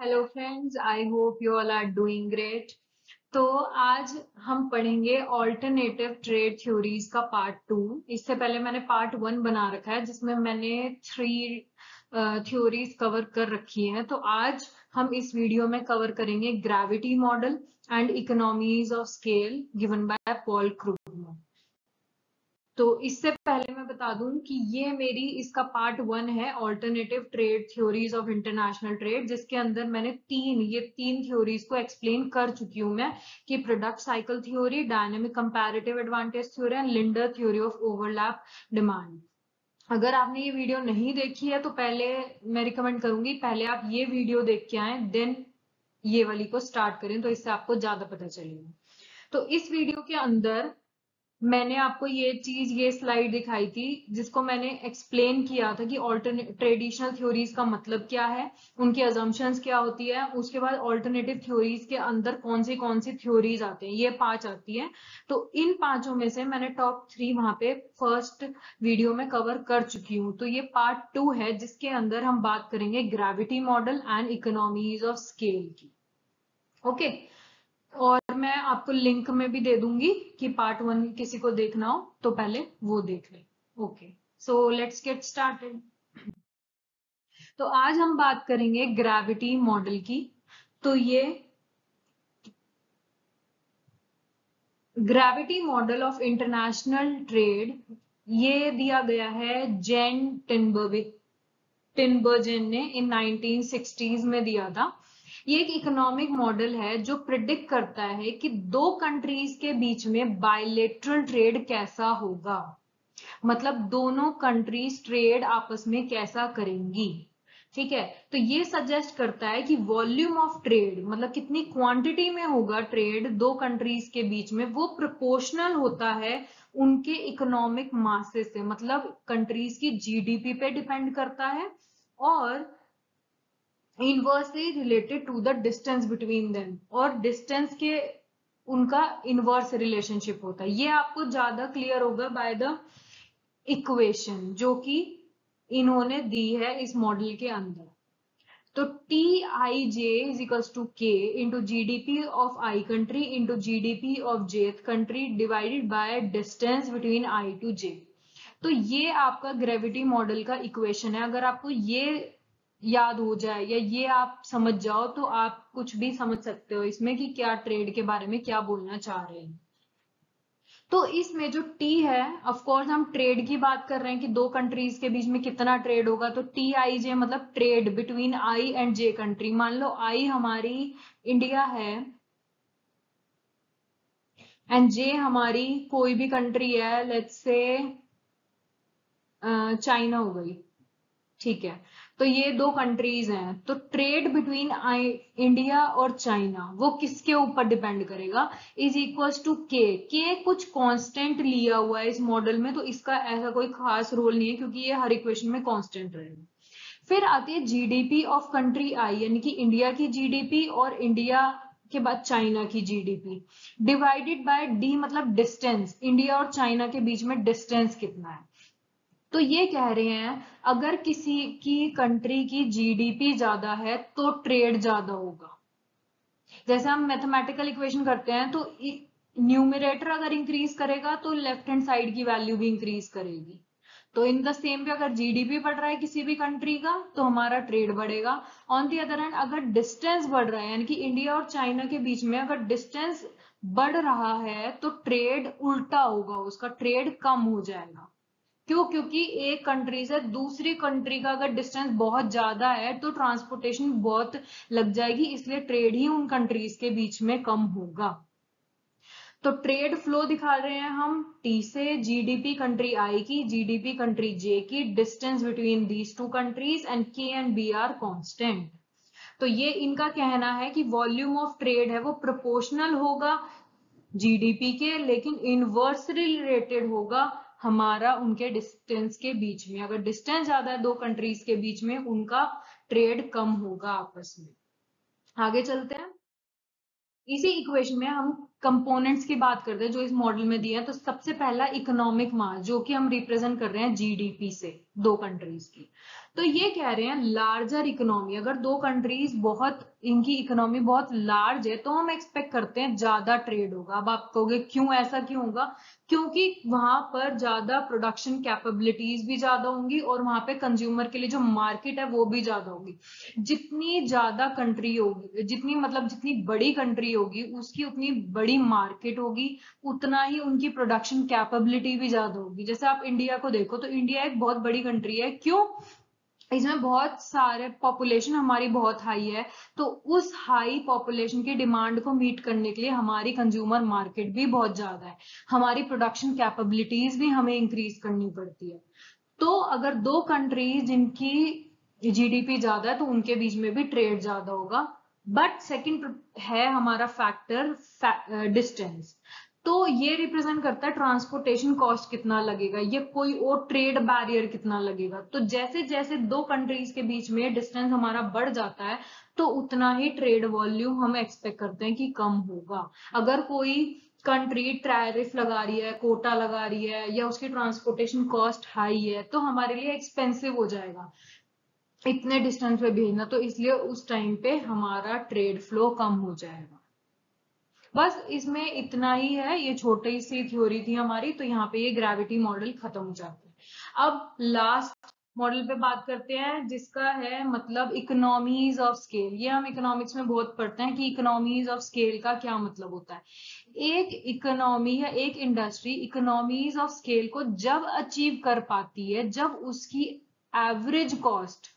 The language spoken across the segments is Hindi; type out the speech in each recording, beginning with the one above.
Hello friends, I hope you all are doing great. तो आज हम पढ़ेंगे ऑल्टरनेटिव ट्रेड थ्योरीज का पार्ट 2। इससे पहले मैंने पार्ट 1 बना रखा है जिसमें मैंने 3 थ्योरीज कवर कर रखी हैं। तो आज हम इस वीडियो में कवर करेंगे gravity model and economies of scale given by Paul Krugman. तो इससे पहले मैं बता दूं कि ये मेरी इसका पार्ट 1 है, alternative trade theories of international trade, जिसके अंदर मैंने तीन थ्योरीज को एक्सप्लेन कर चुकी हूं मैं, कि product cycle theory, dynamic comparative advantage theory and Lindner theory of overlap demand. अगर आपने ये वीडियो नहीं देखी है तो पहले मैं रिकमेंड करूंगी पहले आप ये वीडियो देख के आए, देन ये वाली को स्टार्ट करें, तो इससे आपको ज्यादा पता चलेगा। तो इस वीडियो के अंदर मैंने आपको ये स्लाइड दिखाई थी जिसको मैंने एक्सप्लेन किया था कि ऑल्टरनेट ट्रेडिशनल थ्योरीज का मतलब क्या है, उनकी अजम्पशंस क्या होती है, उसके बाद ऑल्टरनेटिव थ्योरीज के अंदर कौन सी थ्योरीज आते हैं, ये 5 आती हैं। तो इन 5 में से मैंने टॉप 3 वहां पे फर्स्ट वीडियो में कवर कर चुकी हूँ। तो ये पार्ट 2 है जिसके अंदर हम बात करेंगे gravity model and economies of scale की। ओके, और मैं आपको लिंक में भी दे दूंगी कि पार्ट 1 किसी को देखना हो तो पहले वो देख ले। Okay, so let's get started. तो आज हम बात करेंगे ग्रेविटी मॉडल की। तो ये gravity model of international trade ये दिया गया है जेन टिनबर्जन ने इन 1960s में दिया था। ये एक इकोनॉमिक मॉडल है जो प्रिडिक्ट करता है कि दो कंट्रीज के बीच में बायलेटरल ट्रेड कैसा होगा, मतलब दोनों कंट्रीज ट्रेड आपस में कैसा करेंगी। ठीक है, तो ये सजेस्ट करता है कि वॉल्यूम ऑफ ट्रेड, मतलब कितनी क्वांटिटी में होगा ट्रेड दो कंट्रीज के बीच में, वो प्रोपोर्शनल होता है उनके इकोनॉमिक मासेस से, मतलब कंट्रीज की जीडीपी पे डिपेंड करता है, और inversely related to the distance between them, और डिस्टेंस के उनका इनवर्स रिलेशनशिप होता है। ये आपको ज्यादा क्लियर होगा बाय द इक्वेशन जो कि इन्होंने दी है इस मॉडल के अंदर। तो T I J is equals to K into GDP of I country into GDP of jth country divided by distance between I to J. तो ये आपका ग्रेविटी मॉडल का इक्वेशन है। अगर आपको ये याद हो जाए या ये आप समझ जाओ तो आप कुछ भी समझ सकते हो इसमें कि क्या ट्रेड के बारे में क्या बोलना चाह रहे हैं। तो इसमें जो टी है, ऑफ कोर्स हम ट्रेड की बात कर रहे हैं कि दो कंट्रीज के बीच में कितना ट्रेड होगा, तो टी आई जे मतलब trade between I and J country. मान लो आई हमारी इंडिया है एंड जे हमारी कोई भी कंट्री है, लेट्स से चाइना हो गई। ठीक है, तो ये दो कंट्रीज हैं, तो ट्रेड बिटवीन इंडिया और चाइना वो किसके ऊपर डिपेंड करेगा, इज इक्वल्स टू के कुछ कांस्टेंट लिया हुआ है इस मॉडल में, तो इसका ऐसा कोई खास रोल नहीं है क्योंकि ये हर इक्वेशन में कांस्टेंट रहेगा। फिर आती है जीडीपी ऑफ कंट्री आई, यानी कि इंडिया की जीडीपी और इंडिया के बाद चाइना की जीडीपी, डिवाइडेड बाय डी मतलब डिस्टेंस, इंडिया और चाइना के बीच में डिस्टेंस कितना है। तो ये कह रहे हैं अगर किसी की कंट्री की जीडीपी ज्यादा है तो ट्रेड ज्यादा होगा। जैसे हम मैथमेटिकल इक्वेशन करते हैं तो न्यूमरेटर अगर इंक्रीज करेगा तो लेफ्ट हैंड साइड की वैल्यू भी इंक्रीज करेगी। तो इन द सेम वे अगर जीडीपी बढ़ रहा है किसी भी कंट्री का तो हमारा ट्रेड बढ़ेगा। ऑन दी अदर हैंड अगर डिस्टेंस बढ़ रहा है, यानी कि इंडिया और चाइना के बीच में अगर डिस्टेंस बढ़ रहा है तो ट्रेड उल्टा होगा, उसका ट्रेड कम हो जाएगा। क्यों? क्योंकि एक कंट्री से दूसरी कंट्री का अगर डिस्टेंस बहुत ज्यादा है तो ट्रांसपोर्टेशन बहुत लग जाएगी, इसलिए ट्रेड ही उन कंट्रीज के बीच में कम होगा। तो ट्रेड फ्लो दिखा रहे हैं हम टी से जीडीपी कंट्री आई की, जीडीपी कंट्री जे की, distance between these two countries and के एंड बी आर कांस्टेंट। तो ये इनका कहना है कि वॉल्यूम ऑफ ट्रेड है वो प्रोपोर्शनल होगा जीडीपी के, लेकिन इनवर्सली रिलेटेड होगा हमारा उनके डिस्टेंस के बीच में। अगर डिस्टेंस ज्यादा है दो कंट्रीज के बीच में उनका ट्रेड कम होगा आपस में। आगे चलते हैं। इसी इक्वेशन में हम कंपोनेंट्स की बात करते हैं जो इस मॉडल में दिए हैं, तो सबसे पहला इकोनॉमिक मास, जो कि हम रिप्रेजेंट कर रहे हैं जीडीपी से दो कंट्रीज की। तो ये कह रहे हैं लार्जर इकोनॉमी, अगर दो कंट्रीज बहुत, इनकी इकोनॉमी बहुत लार्ज है, तो हम एक्सपेक्ट करते हैं ज्यादा ट्रेड होगा। अब आप कहोगे क्यों, ऐसा क्यों होगा? क्योंकि वहां पर ज्यादा प्रोडक्शन कैपेबिलिटीज भी ज्यादा होंगी और वहां पे कंज्यूमर के लिए जो मार्केट है वो भी ज्यादा होगी। जितनी ज्यादा कंट्री होगी, जितनी मतलब जितनी बड़ी कंट्री होगी उसकी उतनी बड़ी मार्केट होगी, उतना ही उनकी प्रोडक्शन कैपेबिलिटी भी ज्यादा होगी। जैसे आप इंडिया को देखो, तो इंडिया एक बहुत बड़ी कंट्री है, क्यों? इसमें बहुत सारे पॉपुलेशन हमारी बहुत हाई है, तो उस हाई पॉपुलेशन की डिमांड को मीट करने के लिए हमारी कंज्यूमर मार्केट भी बहुत ज्यादा है, हमारी प्रोडक्शन कैपेबिलिटीज भी हमें इंक्रीज करनी पड़ती है। तो अगर दो कंट्रीज जिनकी जीडीपी ज्यादा है, तो उनके बीच में भी ट्रेड ज्यादा होगा। बट सेकंड है हमारा फैक्टर डिस्टेंस। तो ये रिप्रेजेंट करता है ट्रांसपोर्टेशन कॉस्ट कितना लगेगा, ये कोई और ट्रेड बैरियर कितना लगेगा। तो जैसे जैसे दो कंट्रीज के बीच में डिस्टेंस हमारा बढ़ जाता है, तो उतना ही ट्रेड वॉल्यूम हम एक्सपेक्ट करते हैं कि कम होगा। अगर कोई कंट्री टैरिफ लगा रही है, कोटा लगा रही है, या उसकी ट्रांसपोर्टेशन कॉस्ट हाई है, तो हमारे लिए एक्सपेंसिव हो जाएगा इतने डिस्टेंस पे भेजना, तो इसलिए उस टाइम पे हमारा ट्रेड फ्लो कम हो जाएगा। बस इसमें इतना ही है, ये छोटी सी थ्योरी थी हमारी, तो यहाँ पे ये ग्रेविटी मॉडल खत्म हो जाता है। अब लास्ट मॉडल पे बात करते हैं, जिसका है मतलब इकोनॉमीज ऑफ स्केल। ये हम इकोनॉमिक्स में बहुत पढ़ते हैं कि इकोनॉमीज ऑफ स्केल का क्या मतलब होता है। एक इकोनॉमी या एक इंडस्ट्री इकोनॉमीज ऑफ स्केल को जब अचीव कर पाती है, जब उसकी एवरेज कॉस्ट,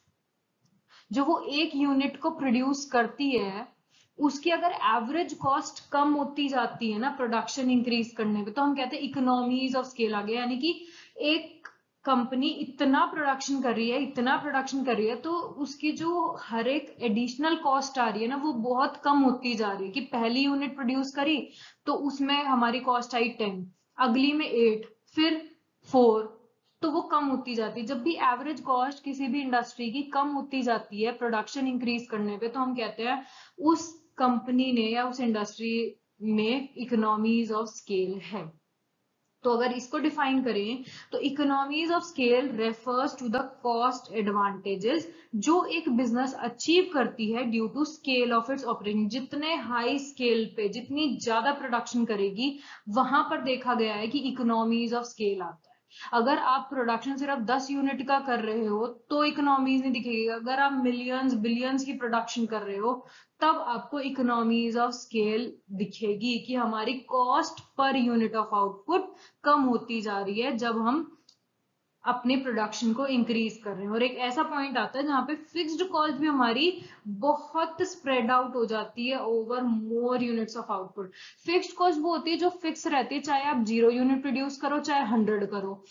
जो वो एक यूनिट को प्रोड्यूस करती है, उसकी अगर एवरेज कॉस्ट कम होती जाती है ना प्रोडक्शन इंक्रीज करने पे, तो हम कहते हैं इकोनॉमीज ऑफ स्केल आ गया। यानी कि एक कंपनी इतना प्रोडक्शन कर रही है, इतना प्रोडक्शन कर रही है, तो उसकी जो हर एक एडिशनल कॉस्ट आ रही है ना, वो बहुत कम होती जा रही है। कि पहली यूनिट प्रोड्यूस करी तो उसमें हमारी कॉस्ट आई 10, अगली में 8, फिर 4, तो वो कम होती जाती है। जब भी एवरेज कॉस्ट किसी भी इंडस्ट्री की कम होती जाती है प्रोडक्शन इंक्रीज करने पे, तो हम कहते हैं उस कंपनी ने या उस इंडस्ट्री में इकोनॉमीज ऑफ स्केल है। तो अगर इसको डिफाइन करें, तो economies of scale refers to the cost advantages जो एक बिजनेस अचीव करती है due to scale of its operation. जितने हाई स्केल पे, जितनी ज्यादा प्रोडक्शन करेगी, वहां पर देखा गया है कि इकोनॉमीज ऑफ स्केल आता है। अगर आप प्रोडक्शन सिर्फ 10 यूनिट का कर रहे हो तो इकोनॉमीज नहीं दिखेगी। अगर आप मिलियंस बिलियंस की प्रोडक्शन कर रहे हो, तब आपको इकोनॉमीज ऑफ स्केल दिखेगी कि हमारी cost per unit of output कम होती जा रही है जब हम अपने प्रोडक्शन को इंक्रीज कर रहे हैं। और एक ऐसा पॉइंट आता है जहां पे फिक्स्ड कॉस्ट भी हमारी बहुत स्प्रेड आउट हो जाती है over more units of output. Fixed cost वो होती है जो फिक्स रहती है, चाहे आप 0 यूनिट प्रोड्यूस करो चाहे 100 करो।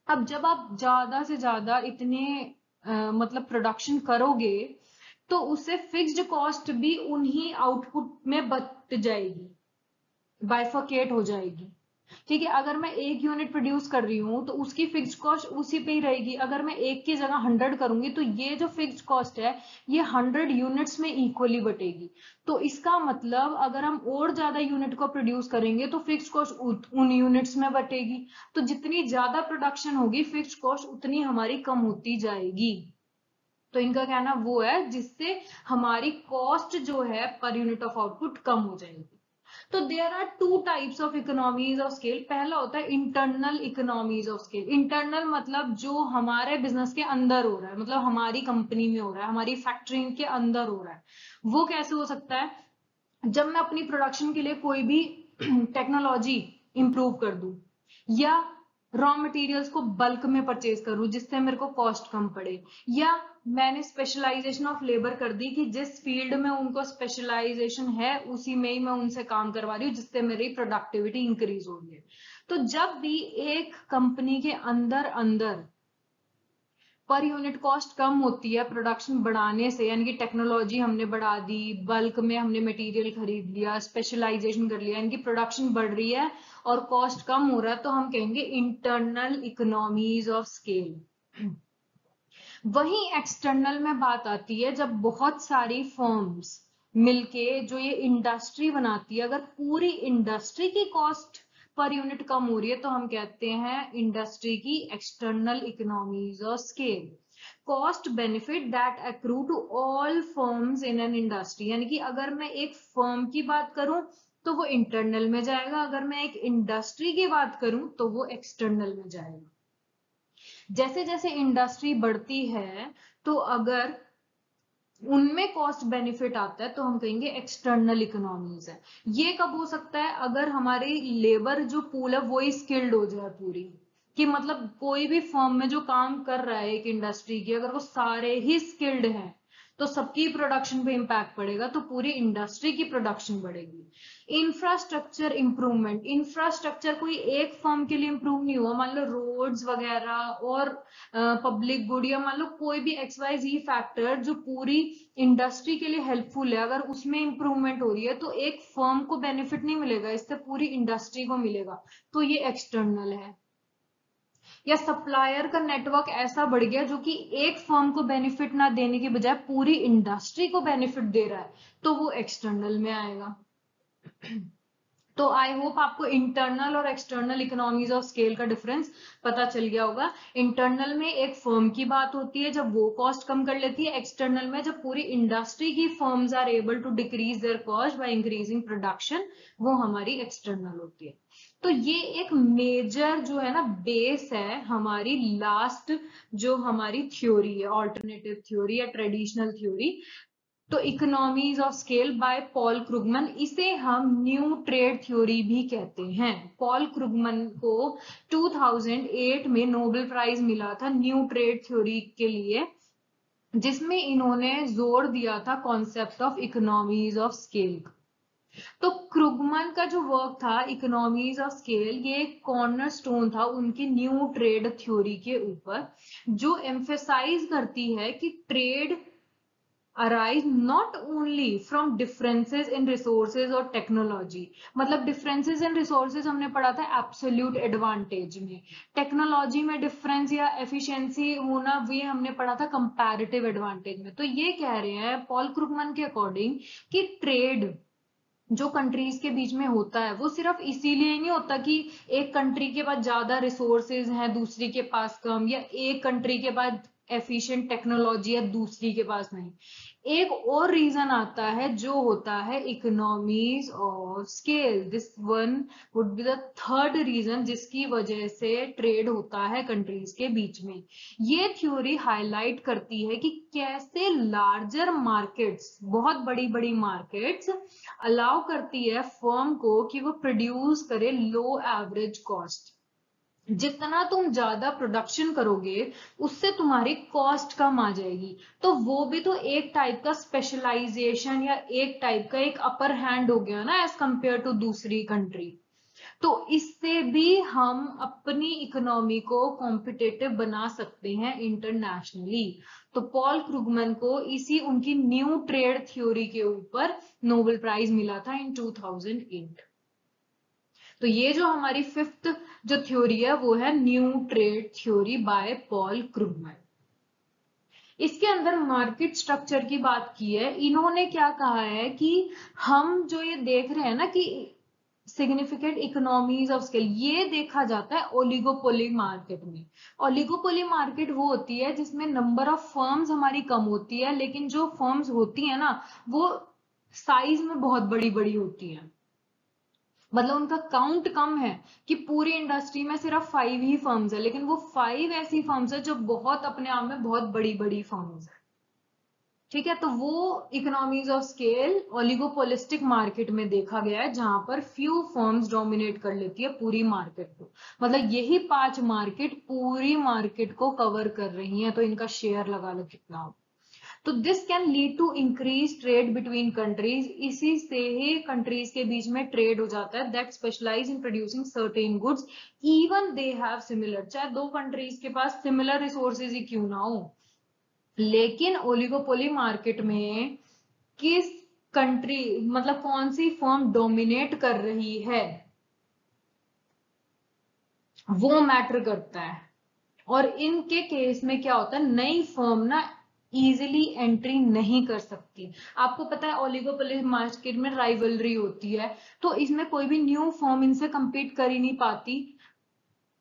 अब जब आप ज्यादा से ज्यादा इतने मतलब प्रोडक्शन करोगे, तो उससे फिक्स्ड कॉस्ट भी उन्हीं आउटपुट में बट जाएगी, बाइफरकेट हो जाएगी। ठीक है, अगर मैं 1 यूनिट प्रोड्यूस कर रही हूँ तो उसकी फिक्स्ड कॉस्ट उसी पे ही रहेगी। अगर मैं 1 की जगह 100 करूंगी, तो ये जो फिक्स्ड कॉस्ट है ये 100 यूनिट्स में इक्वली बटेगी। तो इसका मतलब अगर हम और ज्यादा यूनिट को प्रोड्यूस करेंगे, तो फिक्स्ड कॉस्ट उन यूनिट्स में बटेगी। तो जितनी ज्यादा प्रोडक्शन होगी, फिक्स्ड कॉस्ट उतनी हमारी कम होती जाएगी। तो इनका कहना वो है जिससे हमारी कॉस्ट जो है पर यूनिट ऑफ आउटपुट कम हो जाएगी। तो there are 2 types of economies of scale. पहला होता है internal economies of scale. Internal मतलब जो हमारे बिजनेस के अंदर हो रहा है, मतलब हमारी कंपनी में हो रहा है, हमारी फैक्ट्री के अंदर हो रहा है। वो कैसे हो सकता है? जब मैं अपनी प्रोडक्शन के लिए कोई भी टेक्नोलॉजी इंप्रूव कर दूं, या रॉ मटेरियल्स को बल्क में परचेज करूं जिससे मेरे को कॉस्ट कम पड़े, या मैंने स्पेशलाइजेशन ऑफ लेबर कर दी कि जिस फील्ड में उनको स्पेशलाइजेशन है उसी में ही मैं उनसे काम करवा रही हूँ, जिससे मेरी प्रोडक्टिविटी इंक्रीज हो रही है। तो जब भी एक कंपनी के अंदर अंदर पर यूनिट कॉस्ट कम होती है प्रोडक्शन बढ़ाने से, यानी कि टेक्नोलॉजी हमने बढ़ा दी, बल्क में हमने मटेरियल खरीद लिया, स्पेशलाइजेशन कर लिया, इनकी प्रोडक्शन बढ़ रही है और कॉस्ट कम हो रहा है, तो हम कहेंगे इंटरनल इकोनॉमीज ऑफ स्केल। वहीं एक्सटर्नल में बात आती है जब बहुत सारी फर्म्स मिलके जो ये इंडस्ट्री बनाती है, अगर पूरी इंडस्ट्री की कॉस्ट पर यूनिट कम हो रही है तो हम कहते हैं इंडस्ट्री की external economies of scale. Cost benefit that accrue to all firms in an industry, यानी कि अगर मैं एक फर्म की बात करूं तो वो इंटरनल में जाएगा, अगर मैं एक इंडस्ट्री की बात करूं तो वो एक्सटर्नल में जाएगा। जैसे जैसे इंडस्ट्री बढ़ती है तो अगर उनमें कॉस्ट बेनिफिट आता है तो हम कहेंगे एक्सटर्नल इकोनॉमीज है। ये कब हो सकता है? अगर हमारी लेबर जो पूल है वही स्किल्ड हो जाए पूरी, कि मतलब कोई भी फर्म में जो काम कर रहा है एक इंडस्ट्री की, अगर वो सारे ही स्किल्ड हैं तो सबकी प्रोडक्शन पे इम्पैक्ट पड़ेगा, तो पूरी इंडस्ट्री की प्रोडक्शन बढ़ेगी। इंफ्रास्ट्रक्चर इंप्रूवमेंट, इंफ्रास्ट्रक्चर कोई एक फर्म के लिए इंप्रूव नहीं हुआ, मान लो रोड्स वगैरह और पब्लिक गुड, या मान लो कोई भी XYZ फैक्टर जो पूरी इंडस्ट्री के लिए हेल्पफुल है, अगर उसमें इंप्रूवमेंट हो रही है तो एक फर्म को बेनिफिट नहीं मिलेगा, इससे पूरी इंडस्ट्री को मिलेगा, तो ये एक्सटर्नल है। या सप्लायर का नेटवर्क ऐसा बढ़ गया जो कि एक फर्म को बेनिफिट ना देने के बजाय पूरी इंडस्ट्री को बेनिफिट दे रहा है, तो वो एक्सटर्नल में आएगा। तो आई होप आपको इंटरनल और एक्सटर्नल इकोनॉमीज ऑफ स्केल का डिफरेंस पता चल गया होगा। इंटरनल में एक फर्म की बात होती है जब वो कॉस्ट कम कर लेती है, एक्सटर्नल में जब पूरी इंडस्ट्री की firms are able to decrease their cost by increasing production, वो हमारी एक्सटर्नल होती है। तो ये एक मेजर जो है ना बेस है हमारी लास्ट जो हमारी थ्योरी है, ऑल्टरनेटिव थ्योरी या ट्रेडिशनल थ्योरी, तो economies of scale by Paul Krugman, इसे हम न्यू ट्रेड थ्योरी भी कहते हैं। पॉल क्रुगमन को 2008 में नोबेल प्राइज मिला था न्यू ट्रेड थ्योरी के लिए, जिसमें इन्होंने जोर दिया था concept of economies of scale. तो क्रुगमन का जो वर्क था इकोनॉमीज ऑफ स्केल, ये कॉर्नर स्टोन था उनकी न्यू ट्रेड थ्योरी के ऊपर, जो एम्फेसाइज करती है कि trade arise not only from differences in resources और टेक्नोलॉजी। मतलब differences in resources हमने पढ़ा था absolute advantage में, टेक्नोलॉजी में डिफरेंस या एफिशिएंसी होना भी हमने पढ़ा था कंपैरेटिव एडवांटेज में। तो ये कह रहे हैं पॉल क्रुगमन के अकॉर्डिंग कि ट्रेड जो कंट्रीज के बीच में होता है वो सिर्फ इसीलिए नहीं होता कि एक कंट्री के पास ज्यादा रिसोर्सेज हैं दूसरी के पास कम, या एक कंट्री के पास एफिशिएंट टेक्नोलॉजी है दूसरी के पास नहीं। एक और रीजन आता है जो होता है economies of scale. This one would be the third reason जिसकी वजह से ट्रेड होता है कंट्रीज के बीच में। ये थ्योरी हाईलाइट करती है कि कैसे लार्जर मार्केट्स, बहुत बड़ी बड़ी मार्केट्स अलाउ करती है फर्म को कि वो प्रोड्यूस करे लो एवरेज कॉस्ट। जितना तुम ज्यादा प्रोडक्शन करोगे उससे तुम्हारी कॉस्ट कम आ जाएगी, तो वो भी तो एक टाइप का स्पेशलाइजेशन या एक टाइप का एक अपर हैंड हो गया ना एज कंपेयर टू दूसरी कंट्री। तो इससे भी हम अपनी इकोनॉमी को कॉम्पिटेटिव बना सकते हैं इंटरनेशनली। तो पॉल क्रुगमन को इसी उनकी न्यू ट्रेड थ्योरी के ऊपर नोबेल प्राइज मिला था इन 2008। तो ये जो हमारी फिफ्थ जो थ्योरी है वो है new trade theory by Paul Krugman. इसके अंदर मार्केट स्ट्रक्चर की बात की है। इन्होंने क्या कहा है कि हम जो ये देख रहे हैं ना कि सिग्निफिकेंट इकोनॉमीज ऑफ स्केल, ये देखा जाता है ओलिगोपोली मार्केट में। ओलिगोपोली मार्केट वो होती है जिसमें नंबर ऑफ फर्म्स हमारी कम होती है, लेकिन जो फर्म्स होती है ना वो साइज में बहुत बड़ी बड़ी होती है। मतलब उनका काउंट कम है कि पूरी इंडस्ट्री में सिर्फ 5 ही फर्म्स है, लेकिन वो 5 ऐसी फर्म्स है जो बहुत अपने आप में बहुत बड़ी बड़ी फर्म्स है। ठीक है, तो वो economies of scale oligopolistic market में देखा गया है जहां पर फ्यू फर्म्स डोमिनेट कर लेती है पूरी मार्केट को। मतलब यही 5 मार्केट पूरी मार्केट को कवर कर रही हैं, तो इनका शेयर लगा लो कितना हो। तो this can lead to increase trade between countries, इसी से ही कंट्रीज के बीच में ट्रेड हो जाता है that specialise in producing certain goods even they have similar, चाहे दो कंट्रीज के पास सिमिलर रिसोर्सेज ही क्यों ना हो। लेकिन ओलिगोपोली मार्केट में किस कंट्री, मतलब कौन सी फर्म डोमिनेट कर रही है वो मैटर करता है। और इनके केस में क्या होता है, नई फर्म ना इजीली एंट्री नहीं कर सकती। आपको पता है ओलिगोपोली मार्केट में राइवलरी होती है, तो इसमें कोई भी न्यू फर्म इनसे compete कर ही नहीं पाती।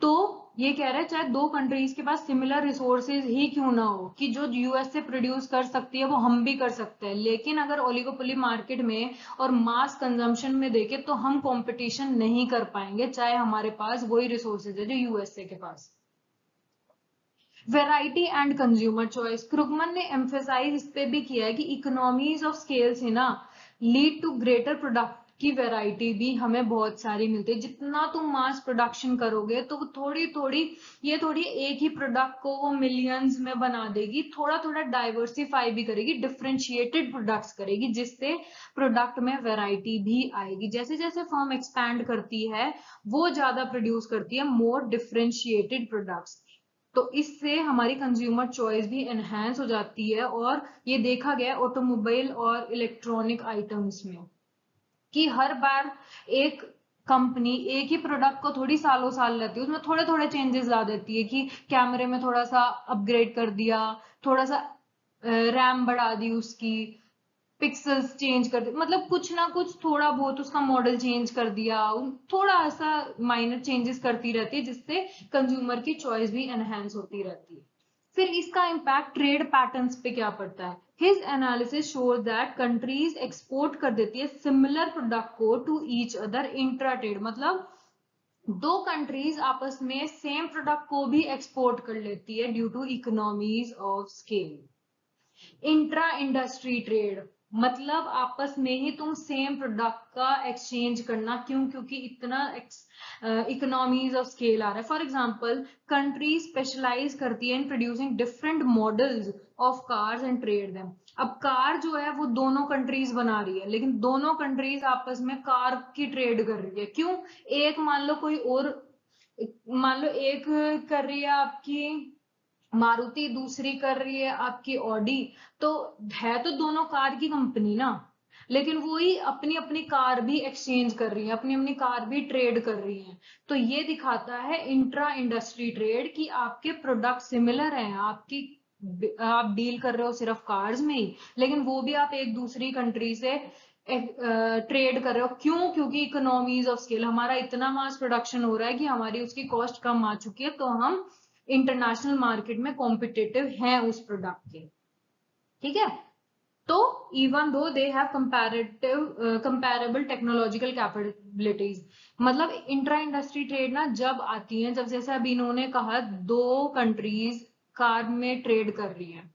तो ये कह रहे हैं चाहे दो कंट्रीज के पास सिमिलर रिसोर्सेज ही क्यों ना हो, कि जो यूएस से प्रोड्यूस कर सकती है वो हम भी कर सकते हैं, लेकिन अगर ओलिगोपोली मार्केट में और मास कंजम्पशन में देखें तो हम कंपटीशन नहीं कर पाएंगे, चाहे हमारे पास वही रिसोर्सेज है जो यूएसए के पास। Variety and consumer choice, Krugman ने एम्फेसाइज इस पे भी किया है कि इकोनॉमीज ऑफ स्केल से ना लीड टू ग्रेटर प्रोडक्ट की वैरायटी भी हमें बहुत सारी मिलती है। जितना तुम मास प्रोडक्शन करोगे तो थोड़ी थोड़ी ये थोड़ी एक ही प्रोडक्ट को वो मिलियंस में बना देगी, थोड़ा थोड़ा डाइवर्सिफाई भी करेगी, डिफरेंशिएटेड प्रोडक्ट्स करेगी, जिससे प्रोडक्ट में वैरायटी भी आएगी। जैसे जैसे फर्म एक्सपैंड करती है वो ज्यादा प्रोड्यूस करती है मोर डिफरेंशिएटेड प्रोडक्ट्स, तो इससे हमारी कंज्यूमर चॉइस भी एनहेंस हो जाती है। और ये देखा गया ऑटोमोबाइल और इलेक्ट्रॉनिक आइटम्स में कि हर बार एक कंपनी एक ही प्रोडक्ट को थोड़ी सालों साल लेती है, उसमें थोड़े थोड़े चेंजेस ला देती है कि कैमरे में थोड़ा सा अपग्रेड कर दिया, थोड़ा सा रैम बढ़ा दी उसकी, पिक्सल्स चेंज कर दिए, मतलब कुछ ना कुछ थोड़ा बहुत उसका मॉडल चेंज कर दिया, थोड़ा ऐसा माइनर चेंजेस करती रहती है, जिससे कंज्यूमर की चॉइस भी एनहेंस होती रहती है। फिर इसका इम्पैक्ट ट्रेड पैटर्न्स पे क्या पड़ता है। His analysis shows that countries export कर देती है सिमिलर प्रोडक्ट को to each other intra trade, मतलब दो कंट्रीज आपस में सेम प्रोडक्ट को भी एक्सपोर्ट कर लेती है due to economies of scale. Intra industry trade, मतलब आपस में ही तुम सेम प्रोडक्ट का एक्सचेंज करना, क्यों, क्योंकि इतना इकोनॉमीज ऑफ स्केल आ रहा है। फॉर एग्जांपल कंट्री स्पेशलाइज करती है in producing different models of cars and trade them. अब कार जो है वो दोनों कंट्रीज बना रही है, लेकिन दोनों कंट्रीज आपस में कार की ट्रेड कर रही है, क्यों, एक मान लो कोई और, मान लो एक कर रही है आपकी मारुति, दूसरी कर रही है आपकी ऑडी, तो है तो दोनों कार की कंपनी ना, लेकिन वही अपनी अपनी कार भी एक्सचेंज कर रही है, अपनी अपनी कार भी ट्रेड कर रही है। तो ये दिखाता है इंट्रा इंडस्ट्री ट्रेड कि आपके प्रोडक्ट सिमिलर हैं, आपकी आप डील कर रहे हो सिर्फ कार्स में ही, लेकिन वो भी आप एक दूसरी कंट्री से ट्रेड कर रहे हो, क्यों, क्योंकि इकोनॉमीज ऑफ स्केल, हमारा इतना मास प्रोडक्शन हो रहा है कि हमारी उसकी कॉस्ट कम आ चुकी है, तो हम इंटरनेशनल मार्केट में कॉम्पिटिटिव हैं उस प्रोडक्ट के। ठीक है, तो even though they have comparable technological capabilities, मतलब इंट्रा इंडस्ट्री ट्रेड ना जब आती है, जब जैसे अभी इन्होंने कहा दो कंट्रीज कार में ट्रेड कर रही है,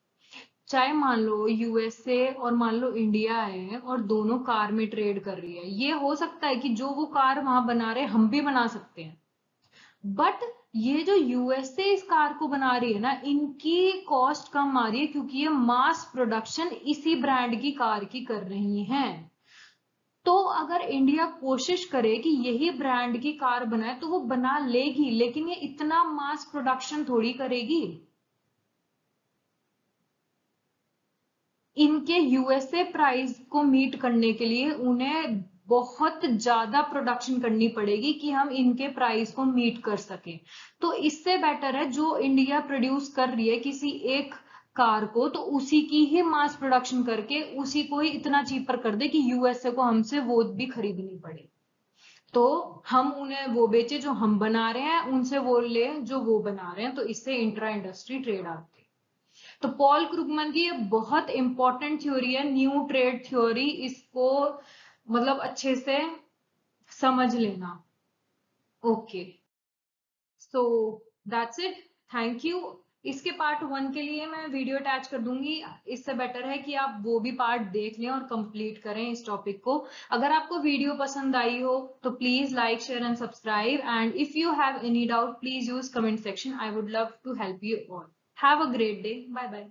चाहे मान लो यूएसए और मान लो इंडिया है और दोनों कार में ट्रेड कर रही है, ये हो सकता है कि जो वो कार वहां बना रहे हम भी बना सकते हैं, बट ये जो यूएसए इस कार को बना रही है ना, इनकी कॉस्ट कम आ रही है क्योंकि ये मास प्रोडक्शन इसी ब्रांड की कार की कर रही हैं। तो अगर इंडिया कोशिश करे कि यही ब्रांड की कार बनाए तो वो बना लेगी, लेकिन ये इतना मास प्रोडक्शन थोड़ी करेगी। इनके यूएसए प्राइस को मीट करने के लिए उन्हें बहुत ज्यादा प्रोडक्शन करनी पड़ेगी कि हम इनके प्राइस को मीट कर सके। तो इससे बेटर है जो इंडिया प्रोड्यूस कर रही है किसी एक कार को, तो उसी की ही मास प्रोडक्शन करके उसी को ही इतना चीपर कर दे कि यूएसए को हमसे वो भी खरीदनी पड़े, तो हम उन्हें वो बेचे जो हम बना रहे हैं, उनसे वो ले जो वो बना रहे हैं, तो इससे इंट्रा इंडस्ट्री ट्रेड आती है। तो पॉल क्रुगमन की ये बहुत इंपॉर्टेंट थ्योरी है, न्यू ट्रेड थ्योरी, इसको मतलब अच्छे से समझ लेना। Okay, so that's it, thank you. इसके पार्ट 1 के लिए मैं वीडियो अटैच कर दूंगी, इससे बेटर है कि आप वो भी पार्ट देख लें और कंप्लीट करें इस टॉपिक को। अगर आपको वीडियो पसंद आई हो तो please like, share and subscribe, and if you have any doubt please use comment section, I would love to help you all. Have a great day, bye bye.